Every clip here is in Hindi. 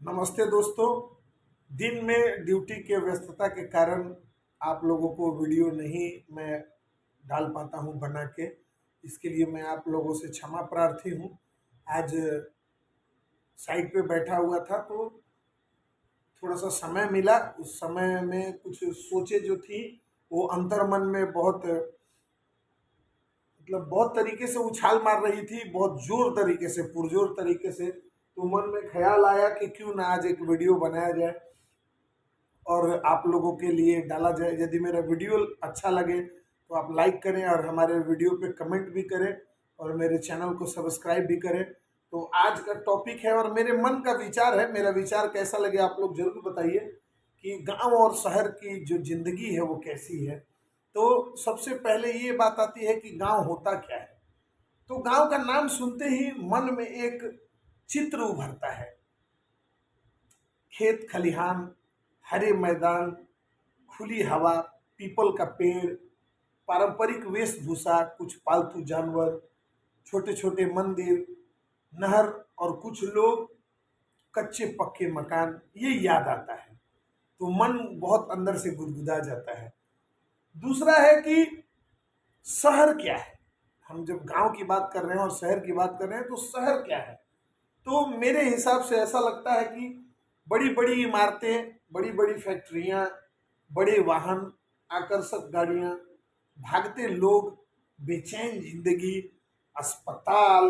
नमस्ते दोस्तों। दिन में ड्यूटी के व्यस्तता के कारण आप लोगों को वीडियो नहीं मैं डाल पाता हूं बना के। इसके लिए मैं आप लोगों से क्षमा प्रार्थी हूं। आज साइट पे बैठा हुआ था तो थोड़ा सा समय मिला। उस समय में कुछ सोचे जो थी वो अंतर्मन में बहुत बहुत तरीके से उछाल मार रही थी, बहुत जोर तरीके से, पुरजोर तरीके से। तो मन में ख्याल आया कि क्यों ना आज एक वीडियो बनाया जाए और आप लोगों के लिए डाला जाए। यदि मेरा वीडियो अच्छा लगे तो आप लाइक करें और हमारे वीडियो पे कमेंट भी करें और मेरे चैनल को सब्सक्राइब भी करें। तो आज का टॉपिक है और मेरे मन का विचार है, मेरा विचार कैसा लगे आप लोग जरूर बताइए कि गांव और शहर की जो जिंदगी है वो कैसी है। तो सबसे पहले ये बात आती है कि गांव होता क्या है। तो गांव का नाम सुनते ही मन में एक चित्र उभरता है। खेत खलिहान, हरे मैदान, खुली हवा, पीपल का पेड़, पारंपरिक वेशभूषा, कुछ पालतू जानवर, छोटे छोटे मंदिर, नहर और कुछ लोग, कच्चे पक्के मकान, ये याद आता है तो मन बहुत अंदर से गुदगुदा जाता है। दूसरा है कि शहर क्या है। हम जब गांव की बात कर रहे हैं और शहर की बात कर रहे हैं तो शहर क्या है। तो मेरे हिसाब से ऐसा लगता है कि बड़ी बड़ी इमारतें, बड़ी बड़ी फैक्ट्रियां, बड़े वाहन, आकर्षक गाड़ियां, भागते लोग, बेचैन जिंदगी, अस्पताल,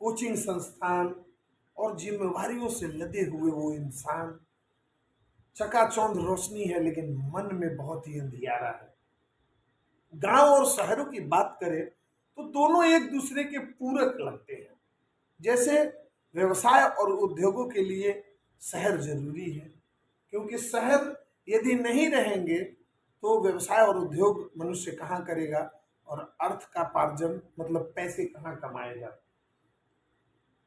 कोचिंग संस्थान और जिम्मेवारियों से लदे हुए वो इंसान। चकाचौंध रोशनी है लेकिन मन में बहुत ही अंधियारा है। गांव और शहरों की बात करें तो दोनों एक दूसरे के पूरक लगते हैं। जैसे व्यवसाय और उद्योगों के लिए शहर जरूरी है, क्योंकि शहर यदि नहीं रहेंगे तो व्यवसाय और उद्योग मनुष्य कहाँ करेगा और अर्थ का पार्जन मतलब पैसे कहाँ कमाएगा।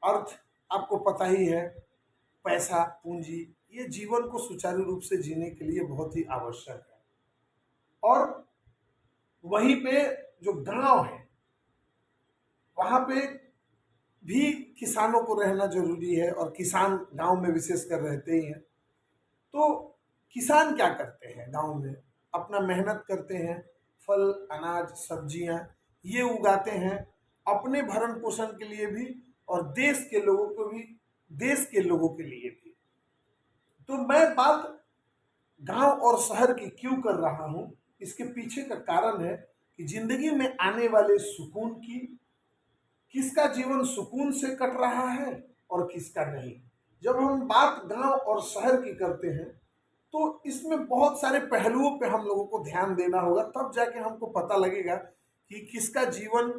अर्थ आपको पता ही है, पैसा, पूंजी, ये जीवन को सुचारू रूप से जीने के लिए बहुत ही आवश्यक है। और वहीं पे जो गांव है वहां पे भी किसानों को रहना जरूरी है और किसान गांव में विशेषकर रहते ही हैं। तो किसान क्या करते हैं गांव में, अपना मेहनत करते हैं, फल, अनाज, सब्जियां ये उगाते हैं अपने भरण पोषण के लिए भी और देश के लोगों के लिए भी। तो मैं बात गांव और शहर की क्यों कर रहा हूं, इसके पीछे का कारण है कि जिंदगी में आने वाले सुकून की, किसका जीवन सुकून से कट रहा है और किसका नहीं। जब हम बात गांव और शहर की करते हैं तो इसमें बहुत सारे पहलुओं पे हम लोगों को ध्यान देना होगा, तब जाके हमको पता लगेगा कि किसका जीवन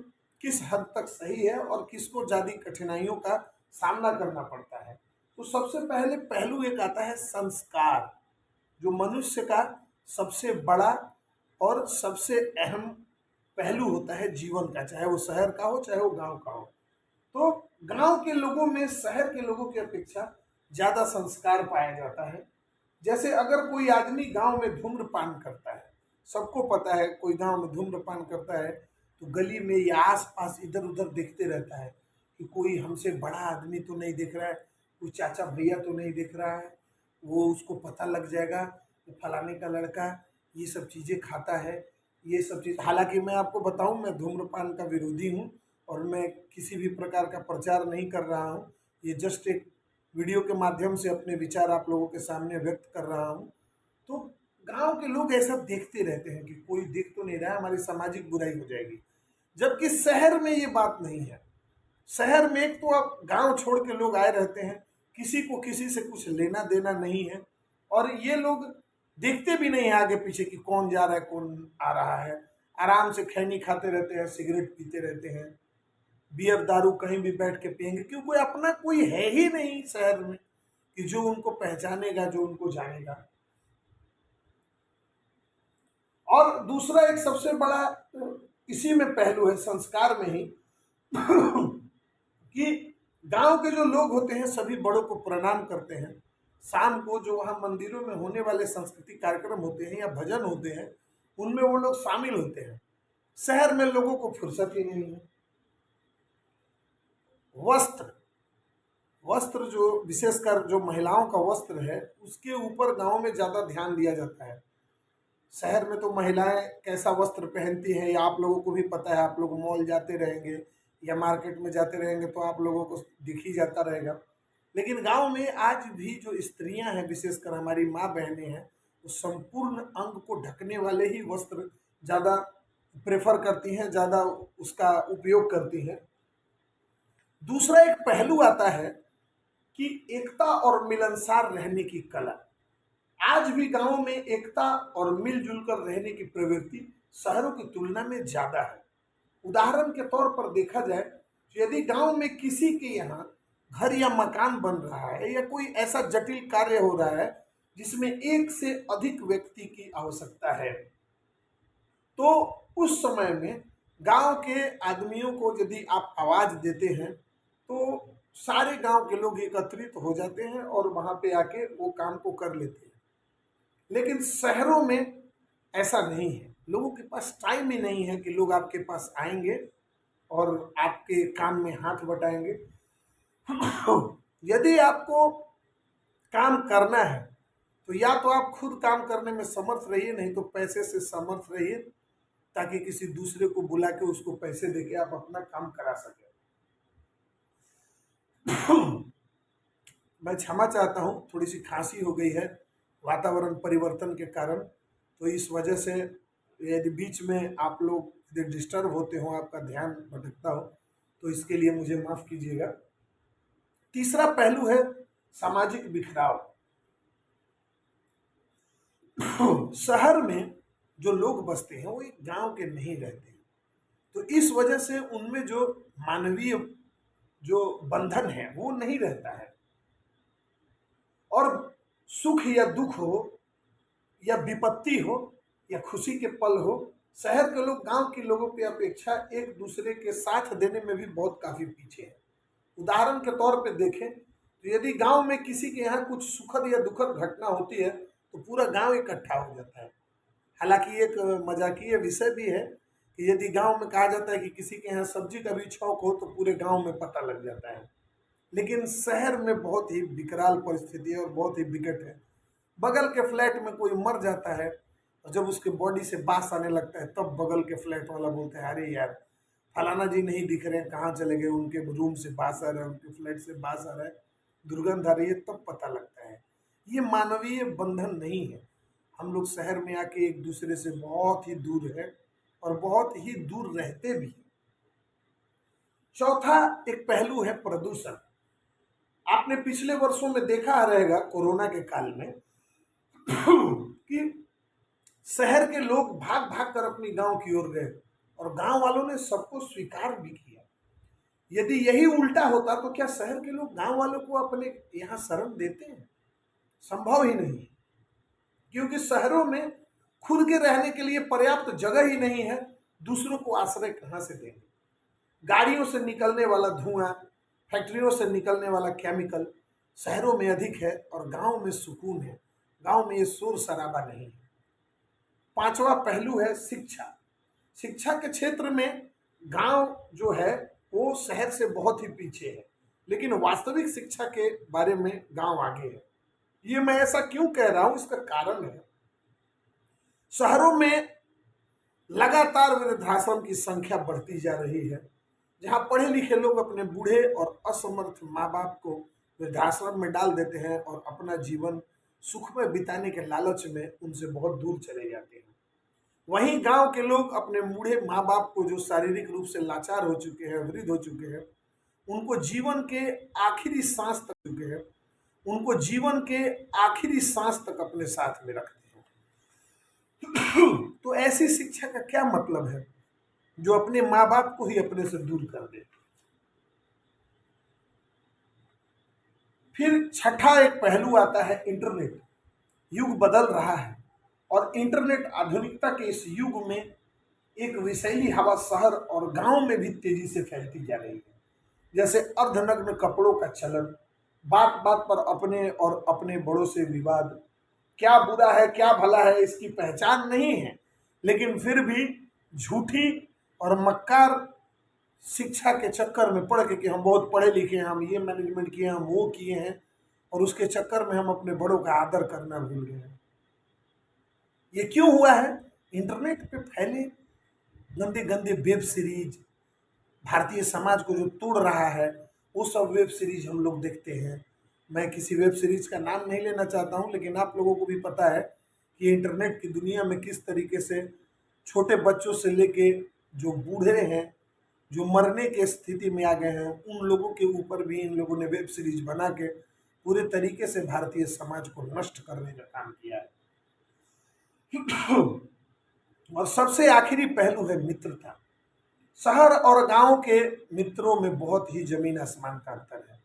किस हद तक सही है और किसको ज्यादा कठिनाइयों का सामना करना पड़ता है। तो सबसे पहले पहलू एक आता है संस्कार, जो मनुष्य का सबसे बड़ा और सबसे अहम पहलू होता है जीवन का, चाहे वो शहर का हो चाहे वो गांव का हो। तो गांव के लोगों में शहर के लोगों की अपेक्षा ज्यादा संस्कार पाया जाता है। जैसे अगर कोई आदमी गांव में धूम्रपान करता है, सबको पता है कोई गांव में धूम्रपान करता है तो गली में या आस पास इधर उधर देखते रहता है कि कोई हमसे बड़ा आदमी तो नहीं दिख रहा है, कोई चाचा भैया तो नहीं दिख रहा है, वो उसको पता लग जाएगा कि फलाने का लड़का ये सब चीज़ें खाता है। ये सब चीज़, हालांकि मैं आपको बताऊं मैं धूम्रपान का विरोधी हूं और मैं किसी भी प्रकार का प्रचार नहीं कर रहा हूं। ये जस्ट एक वीडियो के माध्यम से अपने विचार आप लोगों के सामने व्यक्त कर रहा हूं। तो गांव के लोग ऐसा देखते रहते हैं कि कोई देख तो नहीं रहा है, हमारी सामाजिक बुराई हो जाएगी। जबकि शहर में ये बात नहीं है। शहर में एक तो अब गांव छोड़ के लोग आए रहते हैं, किसी को किसी से कुछ लेना देना नहीं है और ये लोग देखते भी नहीं है आगे पीछे कि कौन जा रहा है कौन आ रहा है। आराम से खैनी खाते रहते हैं, सिगरेट पीते रहते हैं, बियर दारू कहीं भी बैठ के पियेंगे, क्योंकि कोई अपना कोई है ही नहीं शहर में कि जो उनको पहचानेगा, जो उनको जानेगा। और दूसरा एक सबसे बड़ा इसी में पहलू है, संस्कार में ही कि गांव के जो लोग होते हैं सभी बड़ों को प्रणाम करते हैं। शाम को जो वहां मंदिरों में होने वाले सांस्कृतिक कार्यक्रम होते हैं या भजन होते हैं उनमें वो लोग शामिल होते हैं। शहर में लोगों को फुर्सत ही नहीं है। वस्त्र वस्त्र जो विशेषकर जो महिलाओं का वस्त्र है उसके ऊपर गांव में ज़्यादा ध्यान दिया जाता है। शहर में तो महिलाएं कैसा वस्त्र पहनती हैं या आप लोगों को भी पता है, आप लोग मॉल जाते रहेंगे या मार्केट में जाते रहेंगे तो आप लोगों को दिख ही जाता रहेगा। लेकिन गांव में आज भी जो स्त्रियां हैं, विशेषकर हमारी माँ बहनें हैं, वो संपूर्ण अंग को ढकने वाले ही वस्त्र ज़्यादा प्रेफर करती हैं, ज़्यादा उसका उपयोग करती हैं। दूसरा एक पहलू आता है कि एकता और मिलनसार रहने की कला। आज भी गांवों में एकता और मिलजुल कर रहने की प्रवृत्ति शहरों की तुलना में ज्यादा है। उदाहरण के तौर पर देखा जाए तो यदि गांव में किसी के यहाँ घर या मकान बन रहा है या कोई ऐसा जटिल कार्य हो रहा है जिसमें एक से अधिक व्यक्ति की आवश्यकता है, तो उस समय में गांव के आदमियों को यदि आप आवाज देते हैं तो सारे गांव के लोग एकत्रित हो जाते हैं और वहां पे आके वो काम को कर लेते हैं। लेकिन शहरों में ऐसा नहीं है, लोगों के पास टाइम ही नहीं है कि लोग आपके पास आएंगे और आपके काम में हाथ बटाएंगे। यदि आपको काम करना है तो या तो आप खुद काम करने में समर्थ रहिए, नहीं तो पैसे से समर्थ रहिए ताकि किसी दूसरे को बुला के उसको पैसे देके आप अपना काम करा सकें। मैं क्षमा चाहता हूँ, थोड़ी सी खांसी हो गई है वातावरण परिवर्तन के कारण, तो इस वजह से यदि बीच में आप लोग यदि डिस्टर्ब होते हो, आपका ध्यान भटकता हो, तो इसके लिए मुझे माफ कीजिएगा। तीसरा पहलू है सामाजिक बिखराव। शहर में जो लोग बसते हैं वो एक गांव के नहीं रहते हैं, तो इस वजह से उनमें जो मानवीय जो बंधन है वो नहीं रहता है। और सुख या दुख हो या विपत्ति हो या खुशी के पल हो, शहर के लोग गांव के लोगों की अपेक्षा एक दूसरे के साथ देने में भी बहुत काफी पीछे हैं। उदाहरण के तौर पे देखें तो यदि गांव में किसी के यहाँ कुछ सुखद या दुखद घटना होती है तो पूरा गांव इकट्ठा हो जाता है। हालांकि एक मजाकिया विषय भी है कि यदि गांव में कहा जाता है कि किसी के यहाँ सब्जी का भी छौंक हो तो पूरे गांव में पता लग जाता है। लेकिन शहर में बहुत ही विकराल परिस्थिति है और बहुत ही विकट है। बगल के फ्लैट में कोई मर जाता है और जब उसके बॉडी से बास आने लगता है तब बगल के फ्लैट वाला बोलता है, अरे यार फलाना जी नहीं दिख रहे हैं, कहाँ चले गए, उनके रूम से बास आ रहा है, उनके फ्लैट से बास आ रहा है, दुर्गंध आ रही है, तब पता लगता है। ये मानवीय बंधन नहीं है। हम लोग शहर में आके एक दूसरे से बहुत ही दूर है और बहुत ही दूर रहते भी हैं। चौथा एक पहलू है प्रदूषण। आपने पिछले वर्षों में देखा रहेगा कोरोना के काल में कि शहर के लोग भाग भाग कर अपनी गांव की ओर गए और गांव वालों ने सबको स्वीकार भी किया। यदि यही उल्टा होता तो क्या शहर के लोग गांव वालों को अपने यहाँ शरण देते हैं? संभव ही नहीं, क्योंकि शहरों में खुद के रहने के लिए पर्याप्त जगह ही नहीं है, दूसरों को आश्रय कहाँ से देंगे। गाड़ियों से निकलने वाला धुआं, फैक्ट्रियों से निकलने वाला केमिकल शहरों में अधिक है और गांव में सुकून है, गांव में ये शोर शराबा नहीं है। पांचवा पहलू है शिक्षा। शिक्षा के क्षेत्र में गांव जो है वो शहर से बहुत ही पीछे है, लेकिन वास्तविक शिक्षा के बारे में गांव आगे है। ये मैं ऐसा क्यों कह रहा हूं, इसका कारण है शहरों में लगातार वृद्धाश्रम की संख्या बढ़ती जा रही है, जहां पढ़े लिखे लोग अपने बूढ़े और असमर्थ माँ बाप को वृद्धाश्रम में डाल देते हैं और अपना जीवन सुख में बिताने के लालच में उनसे बहुत दूर चले जाते हैं। वहीं गांव के लोग अपने बूढ़े माँ बाप को, जो शारीरिक रूप से लाचार हो चुके हैं, वृद्ध हो चुके हैं, उनको जीवन के आखिरी सांस तक चुके हैं, उनको जीवन के आखिरी सांस तक अपने साथ में रखते हैं। तो ऐसी शिक्षा का क्या मतलब है जो अपने माँ बाप को ही अपने से दूर कर दे। फिर छठा एक पहलू आता है इंटरनेट। युग बदल रहा है और इंटरनेट आधुनिकता के इस युग में एक विषैली हवा शहर और गांव में भी तेजी से फैलती जा रही है। जैसे अर्धनग्न कपड़ों का चलन, बात बात पर अपने और अपने बड़ों से विवाद, क्या बुरा है क्या भला है इसकी पहचान नहीं है, लेकिन फिर भी झूठी और मक्कार शिक्षा के चक्कर में पढ़ के कि हम बहुत पढ़े लिखे हैं, हम ये मैनेजमेंट किए हैं, हम वो किए हैं, और उसके चक्कर में हम अपने बड़ों का आदर करना भूल गए हैं। ये क्यों हुआ है? इंटरनेट पे फैले गंदे गंदे वेब सीरीज, भारतीय समाज को जो तोड़ रहा है, वो सब वेब सीरीज हम लोग देखते हैं। मैं किसी वेब सीरीज का नाम नहीं लेना चाहता हूँ, लेकिन आप लोगों को भी पता है कि इंटरनेट की दुनिया में किस तरीके से छोटे बच्चों से लेके जो बूढ़े हैं, जो मरने की स्थिति में आ गए हैं, उन लोगों के ऊपर भी इन लोगों ने वेब सीरीज बना के पूरे तरीके से भारतीय समाज को नष्ट करने का काम किया है। और सबसे आखिरी पहलू है मित्रता। शहर और गांव के मित्रों में बहुत ही जमीन आसमान का अंतर है।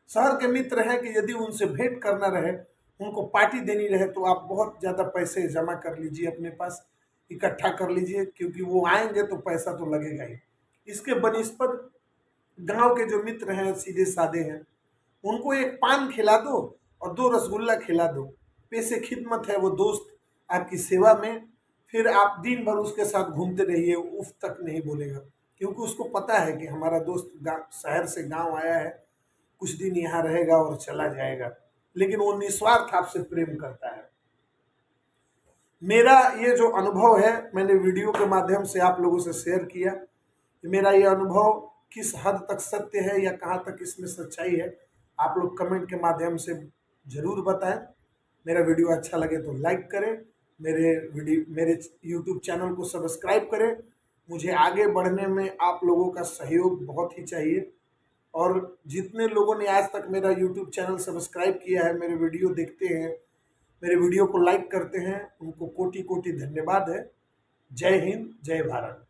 शहर के मित्र हैं कि यदि उनसे भेंट करना रहे, उनको पार्टी देनी रहे, तो आप बहुत ज़्यादा पैसे जमा कर लीजिए, अपने पास इकट्ठा कर लीजिए, क्योंकि वो आएंगे तो पैसा तो लगेगा ही। इसके बनिस्पत गांव के जो मित्र हैं सीधे साधे हैं, उनको एक पान खिला दो और 2 रसगुल्ला खिला दो, पैसे खिदमत है, वो दोस्त आपकी सेवा में, फिर आप दिन भर उसके साथ घूमते रहिए, उफ तक नहीं बोलेगा, क्योंकि उसको पता है कि हमारा दोस्त शहर से गांव आया है, कुछ दिन यहाँ रहेगा और चला जाएगा, लेकिन वो निस्वार्थ आपसे प्रेम करता है। मेरा ये जो अनुभव है, मैंने वीडियो के माध्यम से आप लोगों से शेयर किया। मेरा ये अनुभव किस हद तक सत्य है या कहाँ तक इसमें सच्चाई है, आप लोग कमेंट के माध्यम से ज़रूर बताएं। मेरा वीडियो अच्छा लगे तो लाइक करें, मेरे यूट्यूब चैनल को सब्सक्राइब करें। मुझे आगे बढ़ने में आप लोगों का सहयोग बहुत ही चाहिए, और जितने लोगों ने आज तक मेरा यूट्यूब चैनल सब्सक्राइब किया है, मेरे वीडियो देखते हैं, मेरे वीडियो को लाइक करते हैं, उनको कोटि कोटि धन्यवाद है। जय हिंद, जय भारत।